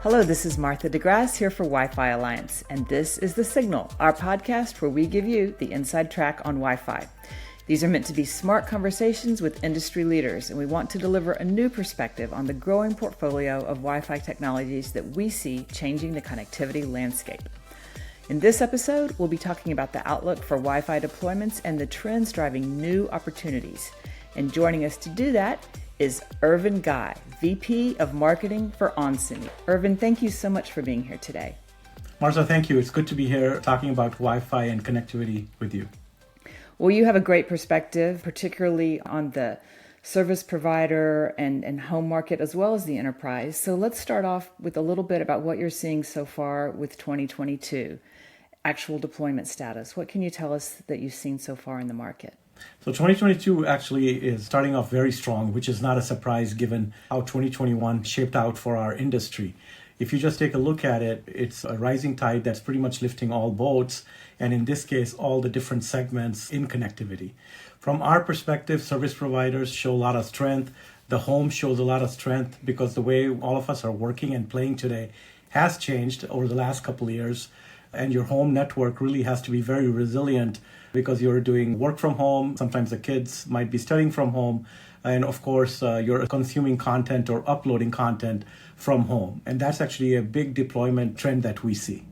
Hello, this is Martha DeGrasse here for Wi-Fi Alliance, and this is The Signal, our podcast where we give you the inside track on Wi-Fi. These are meant to be smart conversations with industry leaders, and we want to deliver a new perspective on the growing portfolio of Wi-Fi technologies that we see changing the connectivity landscape. In this episode, we'll be talking about the outlook for Wi-Fi deployments and the trends driving new opportunities. And joining us to do that is Irvind Ghai, VP of Marketing for onsemi. Irvind, thank you so much for being here today. Martha, thank you. It's good to be here talking about Wi-Fi and connectivity with you. Well, you have a great perspective, particularly on the service provider and home market, as well as the enterprise. So let's start off with a little bit about what you're seeing so far with 2022, actual deployment status. What can you tell us that you've seen so far in the market? So 2022 actually is starting off very strong, which is not a surprise given how 2021 shaped out for our industry. If you just take a look at it, it's a rising tide that's pretty much lifting all boats, and in this case, all the different segments in connectivity. From our perspective, service providers show a lot of strength. The home shows a lot of strength because the way all of us are working and playing today has changed over the last couple of years. And your home network really has to be very resilient because you're doing work from home. Sometimes the kids might be studying from home. And of course, you're consuming content or uploading content from home. And that's actually a big deployment trend that we see.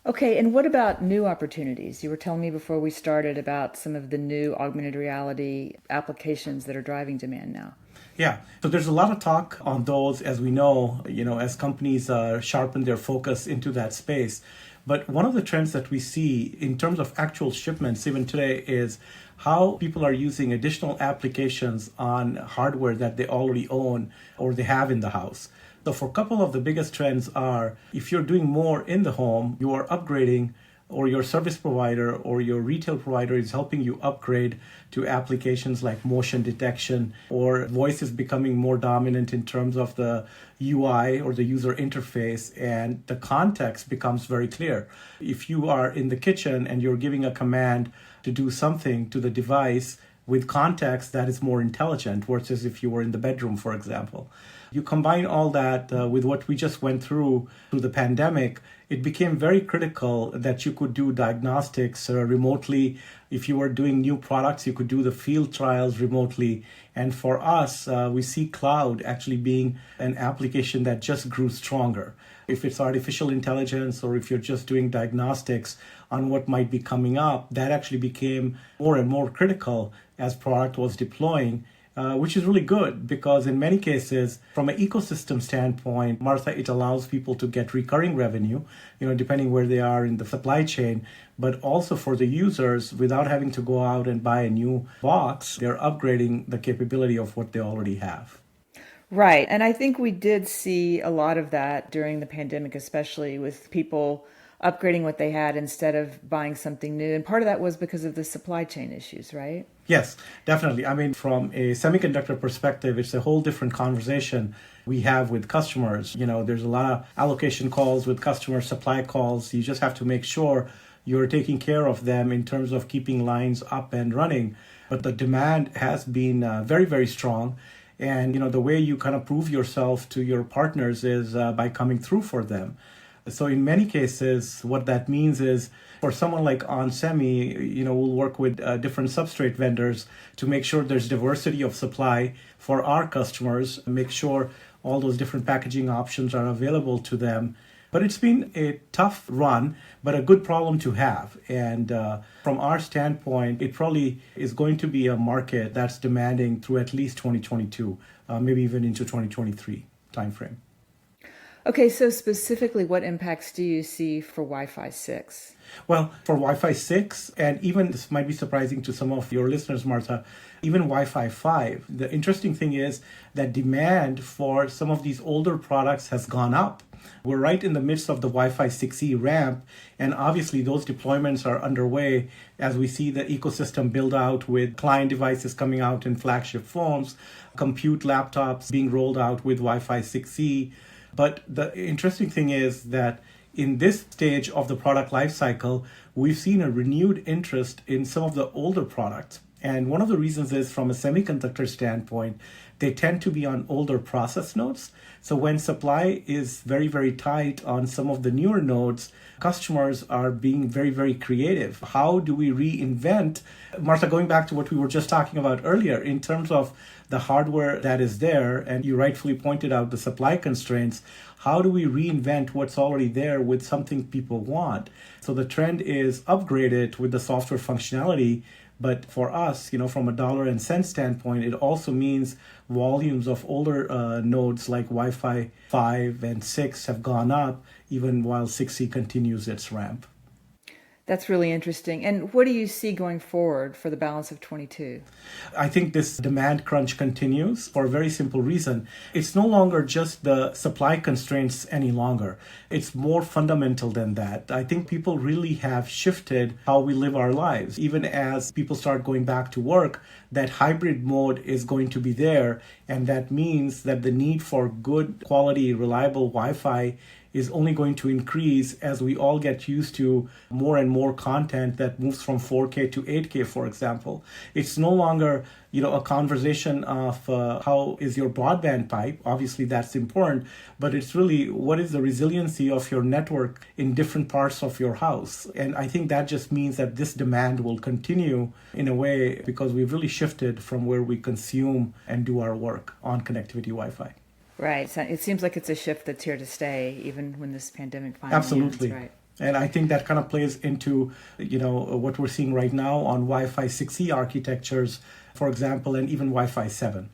Okay, and what about new opportunities? You were telling me before we started about some of the new augmented reality applications that are driving demand now. Yeah, so there's a lot of talk on those, as we know, as companies sharpen their focus into that space. But one of the trends that we see in terms of actual shipments even today is how people are using additional applications on hardware that they already own or they have in the house. So for a couple of the biggest trends are, if you're doing more in the home, you are upgrading, or your service provider or your retail provider is helping you upgrade to applications like motion detection, or voice is becoming more dominant in terms of the UI or the user interface, and the context becomes very clear. If you are in the kitchen and you're giving a command to do something to the device with context that is more intelligent versus if you were in the bedroom, for example. You combine all that with what we just went through the pandemic, it became very critical that you could do diagnostics remotely. If you were doing new products, you could do the field trials remotely. And for us, we see cloud actually being an application that just grew stronger. If it's artificial intelligence or if you're just doing diagnostics on what might be coming up, that actually became more and more critical as product was deploying. Which is really good because in many cases, from an ecosystem standpoint, Martha, it allows people to get recurring revenue, depending where they are in the supply chain, but also for the users, without having to go out and buy a new box, they're upgrading the capability of what they already have. Right. And I think we did see a lot of that during the pandemic, especially with people upgrading what they had instead of buying something new. And part of that was because of the supply chain issues, right? Yes, definitely. I mean, from a semiconductor perspective, it's a whole different conversation we have with customers. There's a lot of allocation calls with customers, supply calls. You just have to make sure you're taking care of them in terms of keeping lines up and running. But the demand has been very, very strong. And, the way you kind of prove yourself to your partners is by coming through for them. So in many cases, what that means is for someone like onsemi, we'll work with different substrate vendors to make sure there's diversity of supply for our customers, make sure all those different packaging options are available to them. But it's been a tough run, but a good problem to have. And from our standpoint, it probably is going to be a market that's demanding through at least 2022, maybe even into 2023 timeframe. Okay, so specifically, what impacts do you see for Wi-Fi 6? Well, for Wi-Fi 6, and even this might be surprising to some of your listeners, Martha, even Wi-Fi 5, the interesting thing is that demand for some of these older products has gone up. We're right in the midst of the Wi-Fi 6E ramp, and obviously those deployments are underway as we see the ecosystem build out with client devices coming out in flagship phones, compute laptops being rolled out with Wi-Fi 6E. But the interesting thing is that in this stage of the product lifecycle, we've seen a renewed interest in some of the older products. And one of the reasons is from a semiconductor standpoint, they tend to be on older process nodes. So when supply is very, very tight on some of the newer nodes, customers are being very, very creative. How do we reinvent, Martha, going back to what we were just talking about earlier, in terms of the hardware that is there, and you rightfully pointed out the supply constraints, how do we reinvent what's already there with something people want? So the trend is upgrade it with the software functionality. But for us, from a dollar and cent standpoint, it also means volumes of older nodes like Wi-Fi 5 and 6 have gone up, even while 6E continues its ramp. That's really interesting. And what do you see going forward for the balance of 22? I think this demand crunch continues for a very simple reason. It's no longer just the supply constraints any longer. It's more fundamental than that. I think people really have shifted how we live our lives. Even as people start going back to work, that hybrid mode is going to be there. And that means that the need for good quality, reliable Wi-Fi is only going to increase as we all get used to more and more content that moves from 4K to 8K, for example. It's no longer, a conversation of how is your broadband pipe. Obviously, that's important, but it's really what is the resiliency of your network in different parts of your house. And I think that just means that this demand will continue in a way because we've really shifted from where we consume and do our work on connectivity Wi-Fi. Right. So it seems like it's a shift that's here to stay, even when this pandemic finally Absolutely. ends. Right. And I think that kind of plays into, what we're seeing right now on Wi-Fi 6E architectures, for example, and even Wi-Fi 7.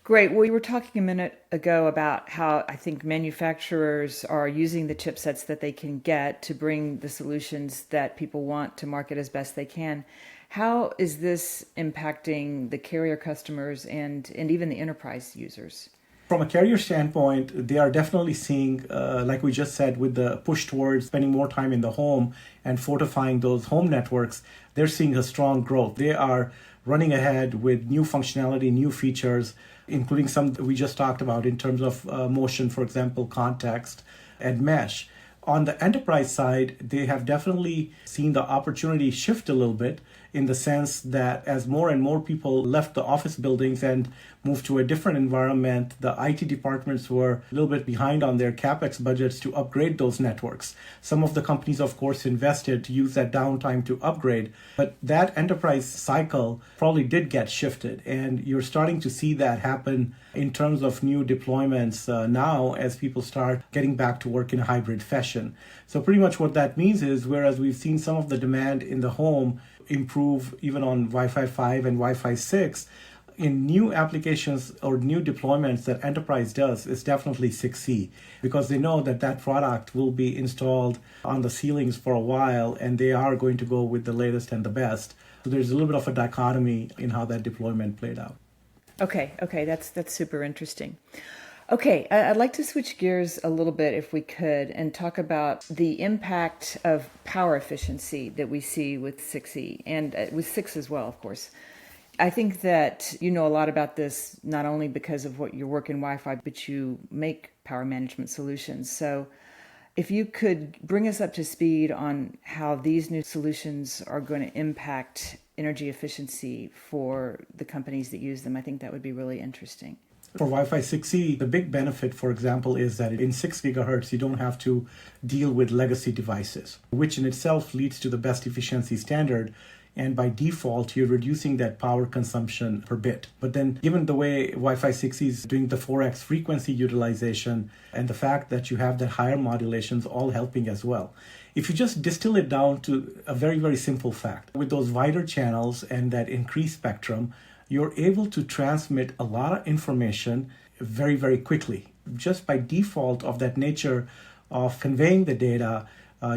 Great. Well, we were talking a minute ago about how I think manufacturers are using the chipsets that they can get to bring the solutions that people want to market as best they can. How is this impacting the carrier customers and even the enterprise users? From a carrier standpoint, they are definitely seeing, like we just said, with the push towards spending more time in the home and fortifying those home networks, they're seeing a strong growth. They are running ahead with new functionality, new features, including some that we just talked about in terms of motion, for example, context and mesh. On the enterprise side, they have definitely seen the opportunity shift a little bit in the sense that as more and more people left the office buildings and moved to a different environment, the IT departments were a little bit behind on their CapEx budgets to upgrade those networks. Some of the companies, of course, invested to use that downtime to upgrade, but that enterprise cycle probably did get shifted. And you're starting to see that happen in terms of new deployments now as people start getting back to work in a hybrid fashion. So pretty much what that means is, whereas we've seen some of the demand in the home improve even on Wi-Fi 5 and Wi-Fi 6, in new applications or new deployments that enterprise does is definitely 6E, because they know that that product will be installed on the ceilings for a while and they are going to go with the latest and the best. So there's a little bit of a dichotomy in how that deployment played out. Okay, that's super interesting. Okay, I'd like to switch gears a little bit, if we could, and talk about the impact of power efficiency that we see with 6E and with 6 as well, of course. I think that you know a lot about this, not only because of what your work in Wi-Fi, but you make power management solutions. So if you could bring us up to speed on how these new solutions are going to impact energy efficiency for the companies that use them, I think that would be really interesting. For Wi-Fi 6E, the big benefit, for example, is that in 6 gigahertz, you don't have to deal with legacy devices, which in itself leads to the best efficiency standard. And by default, you're reducing that power consumption per bit. But then given the way Wi-Fi 6E is doing the 4x frequency utilization and the fact that you have that higher modulations all helping as well. If you just distill it down to a very, very simple fact, with those wider channels and that increased spectrum, you're able to transmit a lot of information very, very quickly, just by default of that nature of conveying the data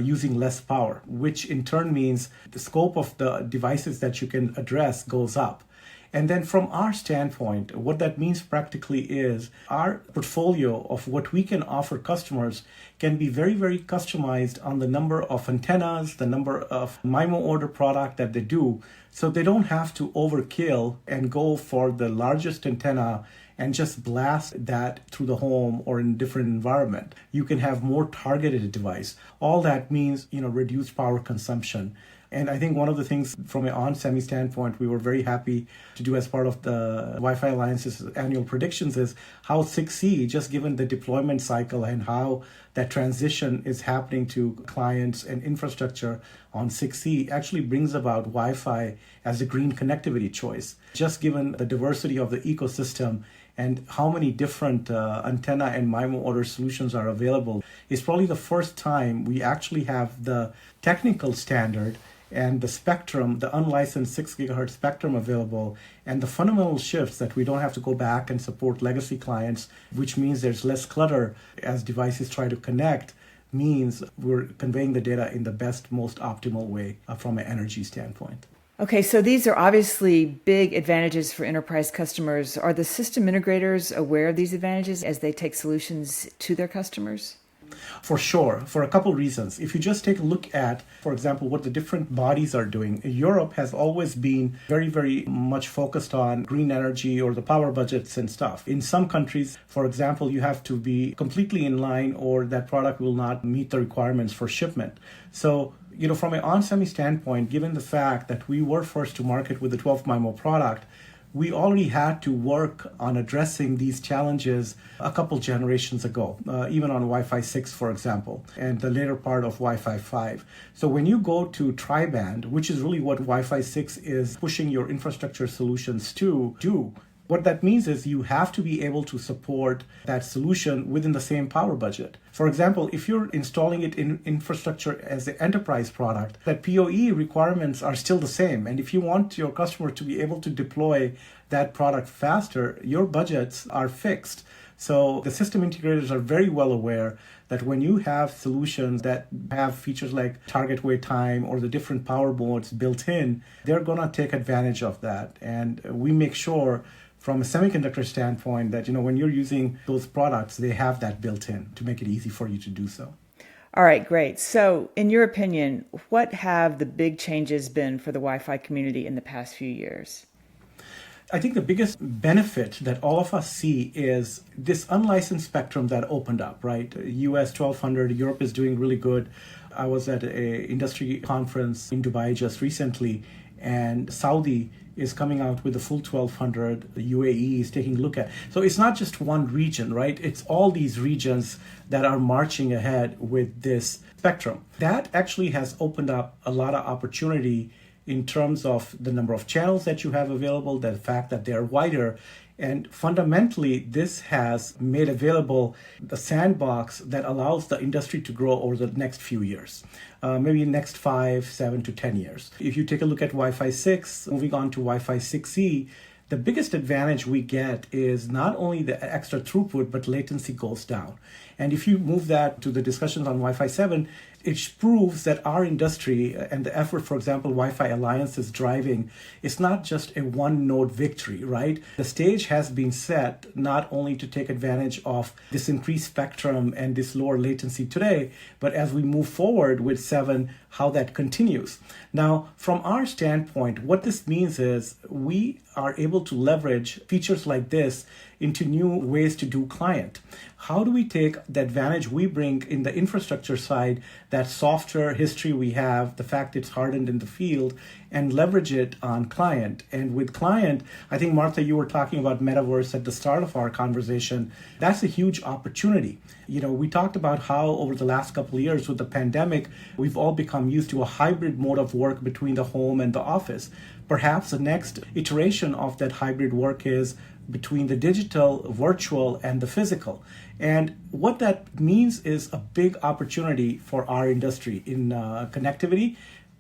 using less power, which in turn means the scope of the devices that you can address goes up. And then from our standpoint, what that means practically is our portfolio of what we can offer customers can be very, very customized on the number of antennas, the number of MIMO order product that they do. So they don't have to overkill and go for the largest antenna and just blast that through the home or in a different environment. You can have more targeted device. All that means, reduced power consumption. And I think one of the things from an onsemi standpoint, we were very happy to do as part of the Wi-Fi Alliance's annual predictions is how 6E, just given the deployment cycle and how that transition is happening to clients and infrastructure on 6E actually brings about Wi-Fi as a green connectivity choice. Just given the diversity of the ecosystem and how many different antenna and MIMO order solutions are available, is probably the first time we actually have the technical standard and the spectrum, the unlicensed 6 gigahertz spectrum available, and the fundamental shifts that we don't have to go back and support legacy clients, which means there's less clutter as devices try to connect, means we're conveying the data in the best, most optimal way from an energy standpoint. Okay, so these are obviously big advantages for enterprise customers. Are the system integrators aware of these advantages as they take solutions to their customers? For sure, for a couple reasons. If you just take a look at, for example, what the different bodies are doing, Europe has always been very, very much focused on green energy or the power budgets and stuff. In some countries, for example, you have to be completely in line or that product will not meet the requirements for shipment. So, from an onsemi standpoint, given the fact that we were first to market with the 12 MIMO product, we already had to work on addressing these challenges a couple generations ago, even on Wi-Fi 6, for example, and the later part of Wi-Fi 5. So when you go to tri-band, which is really what Wi-Fi 6 is pushing your infrastructure solutions to do, what that means is you have to be able to support that solution within the same power budget. For example, if you're installing it in infrastructure as an enterprise product, that PoE requirements are still the same. And if you want your customer to be able to deploy that product faster, your budgets are fixed. So the system integrators are very well aware that when you have solutions that have features like target wait time or the different power modes built in, they're going to take advantage of that. And we make sure from a semiconductor standpoint that, when you're using those products, they have that built in to make it easy for you to do so. All right, great. So in your opinion, what have the big changes been for the Wi-Fi community in the past few years? I think the biggest benefit that all of us see is this unlicensed spectrum that opened up, right? US 1200, Europe is doing really good. I was at an industry conference in Dubai just recently, and Saudi is coming out with the full 1200, the UAE is taking a look at. So it's not just one region, right? It's all these regions that are marching ahead with this spectrum. That actually has opened up a lot of opportunity in terms of the number of channels that you have available, the fact that they're wider. And fundamentally, this has made available the sandbox that allows the industry to grow over the next few years, maybe next 5, 7 to 10 years. If you take a look at Wi-Fi 6, moving on to Wi-Fi 6E, the biggest advantage we get is not only the extra throughput, but latency goes down. And if you move that to the discussions on Wi-Fi 7, it proves that our industry and the effort, for example, Wi-Fi Alliance is driving, it's not just a one-node victory, right? The stage has been set not only to take advantage of this increased spectrum and this lower latency today, but as we move forward with 7, how that continues. Now, from our standpoint, what this means is we are able to leverage features like this into new ways to do client. How do we take the advantage we bring in the infrastructure side, that software history we have, the fact it's hardened in the field, and leverage it on client? And with client, I think, Martha, you were talking about metaverse at the start of our conversation. That's a huge opportunity. We talked about how over the last couple of years with the pandemic, we've all become used to a hybrid mode of work between the home and the office. Perhaps the next iteration of that hybrid work is between the digital, virtual, and the physical. And what that means is a big opportunity for our industry in connectivity,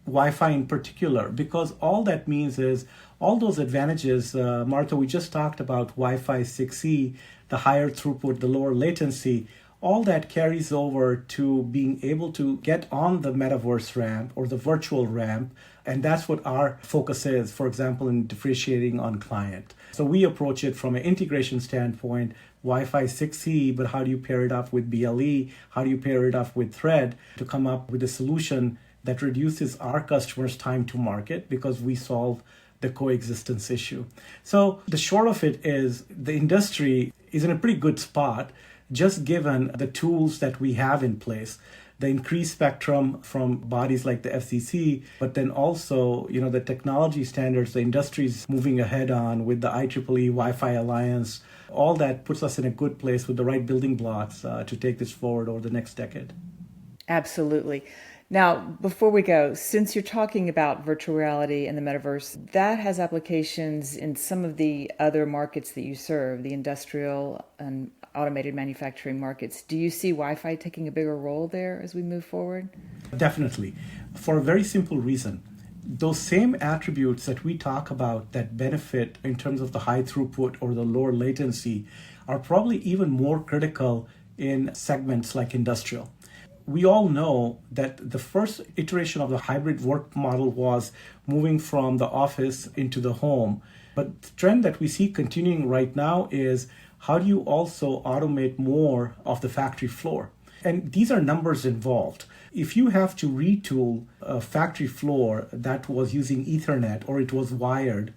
Wi-Fi in particular, because all that means is all those advantages, Martha, we just talked about Wi-Fi 6E, the higher throughput, the lower latency, all that carries over to being able to get on the metaverse ramp or the virtual ramp. And that's what our focus is, for example, in differentiating on client. So we approach it from an integration standpoint, Wi-Fi 6E, but how do you pair it up with BLE? How do you pair it up with Thread to come up with a solution that reduces our customers' time to market because we solve the coexistence issue? So the short of it is the industry is in a pretty good spot, just given the tools that we have in place. the increased spectrum from bodies like the FCC, but then also, the technology standards the industry's moving ahead on with the IEEE Wi-Fi Alliance. All that puts us in a good place with the right building blocks to take this forward over the next decade. Absolutely. Now, before we go, since you're talking about virtual reality and the metaverse, that has applications in some of the other markets that you serve, the industrial and automated manufacturing markets. Do you see Wi-Fi taking a bigger role there as we move forward? Definitely. For a very simple reason. Those same attributes that we talk about that benefit in terms of the high throughput or the lower latency are probably even more critical in segments like industrial. We all know that the first iteration of the hybrid work model was moving from the office into the home. But the trend that we see continuing right now is how do you also automate more of the factory floor? And these are numbers involved. If you have to retool a factory floor that was using Ethernet or it was wired,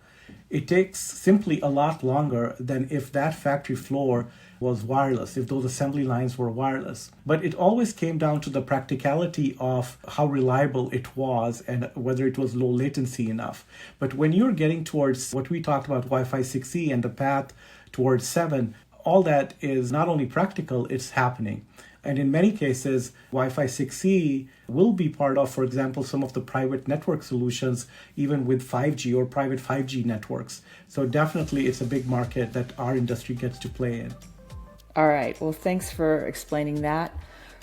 it takes simply a lot longer than if that factory floor was wireless, if those assembly lines were wireless. But it always came down to the practicality of how reliable it was and whether it was low latency enough. But when you're getting towards what we talked about, Wi-Fi 6E and the path towards 7, all that is not only practical, it's happening. And in many cases, Wi-Fi 6E will be part of, for example, some of the private network solutions, even with 5G or private 5G networks. So definitely it's a big market that our industry gets to play in. All right. Well, thanks for explaining that.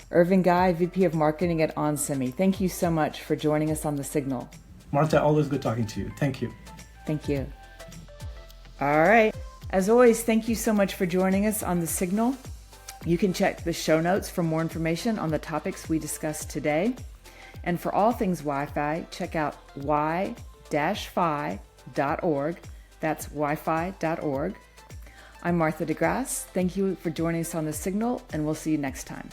Irvind Ghai, VP of Marketing at onsemi. Thank you so much for joining us on The Signal. Martha, always good talking to you. Thank you. Thank you. All right. As always, thank you so much for joining us on The Signal. You can check the show notes for more information on the topics we discussed today. And for all things Wi-Fi, check out y-fi.org. That's wi-fi.org. I'm Martha DeGrasse. Thank you for joining us on The Signal, and we'll see you next time.